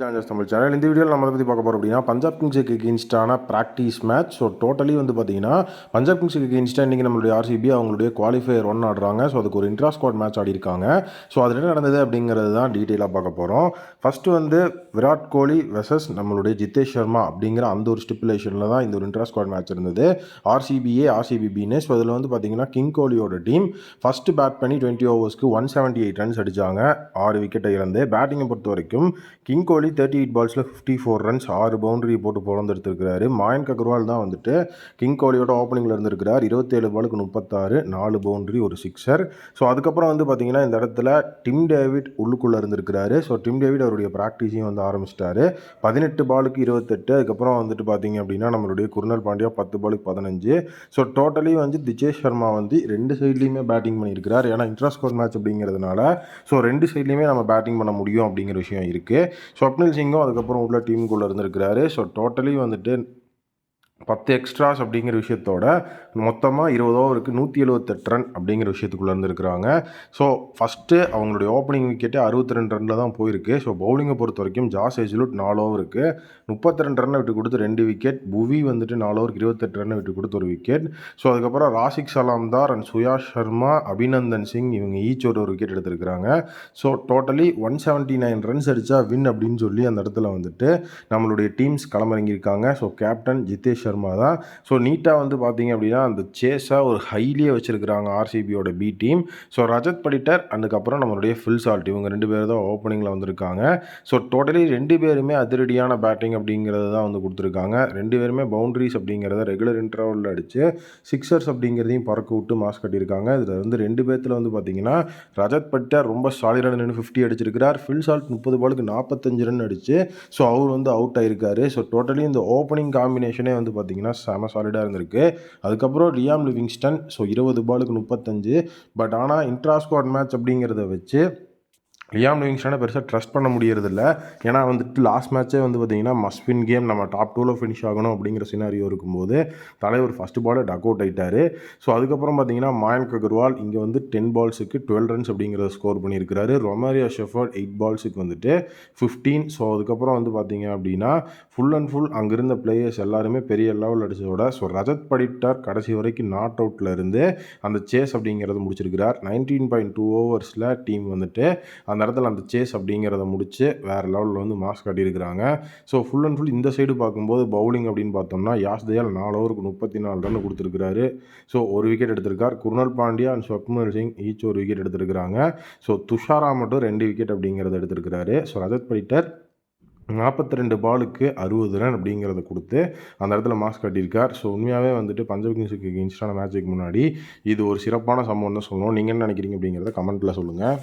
Tamil channel. இந்த வீடியோவில் நம்ம பற்றி பார்க்க போகிறோம் அப்படின்னா பஞ்சாப் கிங்ஸுக்கு எகெயின்ஸ்டான ப்ராக்டிஸ் மேட்ச். ஸோ டோட்டலி வந்து பார்த்தீங்கன்னா பஞ்சாப் கிங்ஸுக்கு எகெயின்ஸ்டாக இன்றைக்கி நம்மளுடைய ஆர்சிபி அவங்களுடைய குவாலிஃபயர் 1 ஆடுறாங்க. ஸோ அதுக்கு ஒரு இன்ட்ரா ஸ்குவாட் மேட்ச் ஆடி இருக்காங்க. ஸோ அது என்ன நடந்தது அப்படிங்கிறது தான் டீட்டெயிலாக பார்க்க போகிறோம். ஃபஸ்ட்டு வந்து விராட் கோலி வெர்சஸ் நம்மளுடைய ஜிதேஷ் சர்மா அப்படிங்கிற அந்த ஒரு ஸ்டிப்புலேஷனில் தான் இந்த ஒரு இன்ட்ரா ஸ்குவாட் மேட்ச் இருந்தது. ஆர்சிபிபின்னு. ஸோ அதில் வந்து பார்த்தீங்கன்னா கிங் கோலியோட டீம் ஃபஸ்ட்டு பேட் பண்ணி 20 ஓவர்ஸ்க்கு 178 ரன்ஸ் அடித்தாங்க, 6 விக்கெட்டை இழந்து. பேட்டிங்கை பொறுத்த வரைக்கும் கிங் கோலி 38 பால்ஸில் 54 ரன்ஸ், 6 பவுண்டரி போட்டு பொழந்தெடுத்திருக்கிறாரு. மயங்க் அகர்வால் தான் வந்துட்டு கிங் கோலியோட ஓப்பனிங்கில் இருந்திருக்கிறார். 27 பாலுக்கு 36, 4 பவுண்டரி, ஒரு சிக்ஸர். ஸோ அதுக்கப்புறம் வந்து பார்த்தீங்கன்னா இந்த இடத்துல டிம் டேவிட் உள்ளுக்குள்ளே இருந்திருக்கிறாரு. ஸோ டிம் டேவிட் அவருடைய ப்ராக்டிஸையும் வந்து ஆரம்பிச்சிட்டாரு. 18 பாலுக்கு 28. அதுக்கப்புறம் வந்துட்டு பார்த்தீங்க அப்படின்னா நம்மளுடைய குர்னல் பாண்டியா 10 பாலுக்கு 15. ஸோ டோட்டலி வந்து ஜிதேஷ் சர்மா வந்து 2 சைட்லேயுமே பேட்டிங் பண்ணியிருக்கிறார். ஏன்னா இன்ட்ரா ஸ்கோர் மேட்ச் அப்படிங்கிறதுனால ஸோ 2 சைட்லேயுமே நம்ம பேட்டிங் பண்ண முடியும் அப்படிங்கிற விஷயம் இருக்குது. ஸ்வப்னில் சிங்கும் அதுக்கப்புறம் உள்ள டீமுக்குள்ளே இருந்திருக்கிறாரு. ஸோ டோட்டலி வந்துட்டு 10 எக்ஸ்ட்ராஸ் அப்படிங்கிற விஷயத்தோட மொத்தமாக 20 ஓவருக்கு 178 ரன் அப்படிங்கிற விஷயத்துக்குள்ளே இருந்திருக்கிறாங்க. ஸோ ஃபஸ்ட்டு அவங்களுடைய ஓப்பனிங் விக்கெட்டு 62 ரனில் தான் போயிருக்கு. ஸோ பவுலிங்கை பொறுத்த வரைக்கும் ஜாஸ் ஹேஸ்லவுட் 4 ஓவருக்கு 32 ரன்னை விட்டு கொடுத்து 2 விக்கெட். புவி வந்துட்டு 4 ஓவருக்கு 28 ரன்னை விட்டு கொடுத்து 1 விக்கெட். ஸோ அதுக்கப்புறம் ராசிக் சலாம்தார் அண்ட் சுயாஷ் சர்மா, அபிநந்தன் சிங் இவங்க ஈச் ஒரு விக்கெட் எடுத்திருக்கிறாங்க. ஸோ டோட்டலி 179 ரன்ஸ் அடித்தா வின் அப்படின்னு சொல்லி அந்த இடத்துல வந்துட்டு நம்மளுடைய டீம்ஸ் களமிறங்கியிருக்காங்க. ஸோ கேப்டன் ஜிதேஷ் சர்மா தான். ஸோ நீட்டாக வந்து பார்த்தீங்க அப்படின்னா அந்த சேஸாக ஒரு ஹைலியே வச்சுருக்கிறாங்க ஆர்சிபியோட B team. So Rajat Patidar அதுக்கப்புறம் நம்மளுடைய ஃபில் சால்ட் இவங்க 2 பேர் தான் ஓப்பனிங்கில் வந்திருக்காங்க. ஸோ டோட்டலி 2 பேருமே அதிரடியான பேட்டிங் அப்படிங்கிறது தான் வந்து கொடுத்துருக்காங்க. 2 பேருமே பவுண்டரிஸ் அப்படிங்கிறத ரெகுலர் இன்டர்வலில் அடித்து சிக்ஸர்ஸ் அப்படிங்கிறதையும் பறக்க விட்டு மாஸ் கட்டியிருக்காங்க. இதில் வந்து 2 பேர்த்தில் வந்து பார்த்தீங்கன்னா ரஜத் படிட்டர் ரொம்ப சாலிடான நின்று 50 அடிச்சிருக்கிறார். ஃபில் சால்ட் 30 பாலுக்கு 45 ரன் அடிச்சு ஸோ அவர் வந்து அவுட் ஆயிருக்காரு. ஸோ டோட்டலி இந்த ஓப்பனிங் காம்பினேஷனே வந்து பார்த்தீங்கன்னா செம சாலிடாக இருந்திருக்கு. அதுக்கப்புறம் லியாம் லிவிங்ஸ்டன் ஸோ 20 பாலுக்கு 35. பட் ஆனால் இன்ட்ரா ஸ்குவாட் மேட்ச் அப்படிங்கிறத வச்சு லியாம் லிவிங்ஸ்டனை பெருசாக ட்ரஸ்ட் பண்ண முடியறதில்ல. ஏன்னா வந்துட்டு லாஸ்ட் மேட்ச்சே வந்து பார்த்திங்கன்னா மஸ்ட் வின் கேம், நம்ம டாப் 2ல் ஃபினிஷ் ஆகணும் அப்படிங்கிற சினாரியோ இருக்கும்போது தலைவர் ஃபஸ்ட்டு பாலை டக் அவுட் ஆகிட்டார். ஸோ அதுக்கப்புறம் பார்த்திங்கன்னா மயங்க் அகர்வால் இங்கே வந்து 10 பால்ஸுக்கு 12 ரன்ஸ் அப்படிங்கிறத ஸ்கோர் பண்ணியிருக்கிறாரு. ரொமாரியோ ஷெஃபர்ட் 8 பால்ஸுக்கு வந்துட்டு 15. ஸோ அதுக்கப்புறம் வந்து பார்த்திங்க அப்படின்னா ஃபுல் அண்ட் ஃபுல் அங்கே இருந்த பிளேயர்ஸ் எல்லாருமே பெரிய லெவல் அடித்ததோட ஸோ ரஜத் படிட்டர் கடைசி வரைக்கும் நாட் அவுட்டில் இருந்து அந்த சேஸ் அப்படிங்கிறத முடிச்சிருக்கிறார். 19.2 ஓவர்ஸில் டீம் வந்துட்டு அந்த இடத்துல அந்த சேஸ் அப்படிங்கிறத முடிச்சு வேறு லெவலில் வந்து மாஸ் காட்டியிருக்கிறாங்க. ஸோ ஃபுல் அண்ட் ஃபுல் இந்த சைடு பார்க்கும்போது பவுலிங் அப்படின்னு பார்த்தோம்னா யாஷ் தயால் 4 ஓவருக்கு 34 ரன் கொடுத்துருக்கிறாரு. ஸோ 1 விக்கெட் எடுத்திருக்கார். Krunal Pandya and Swapnil Singh each 1 wicket எடுத்திருக்கிறாங்க. ஸோ துஷாரா மட்டும் 2 விக்கெட் அப்படிங்கிறத எடுத்திருக்கிறாரு. ஸோ ரஜத் படிட்டர் 42 பாலுக்கு 60 ரன் அப்படிங்கிறத கொடுத்து அந்த இடத்துல மாஸ் காட்டியிருக்கார். ஸோ உண்மையாகவே வந்துட்டு பஞ்சாப் கிங்ஸுக்கு எகெயின்ஸ்டான மேட்சுக்கு முன்னாடி இது ஒரு சிறப்பான சம்பவம் தான் சொல்லணும். நீங்கள் என்ன நினைக்கிறீங்க அப்படிங்கிறத கமெண்ட்டில் சொல்லுங்கள்.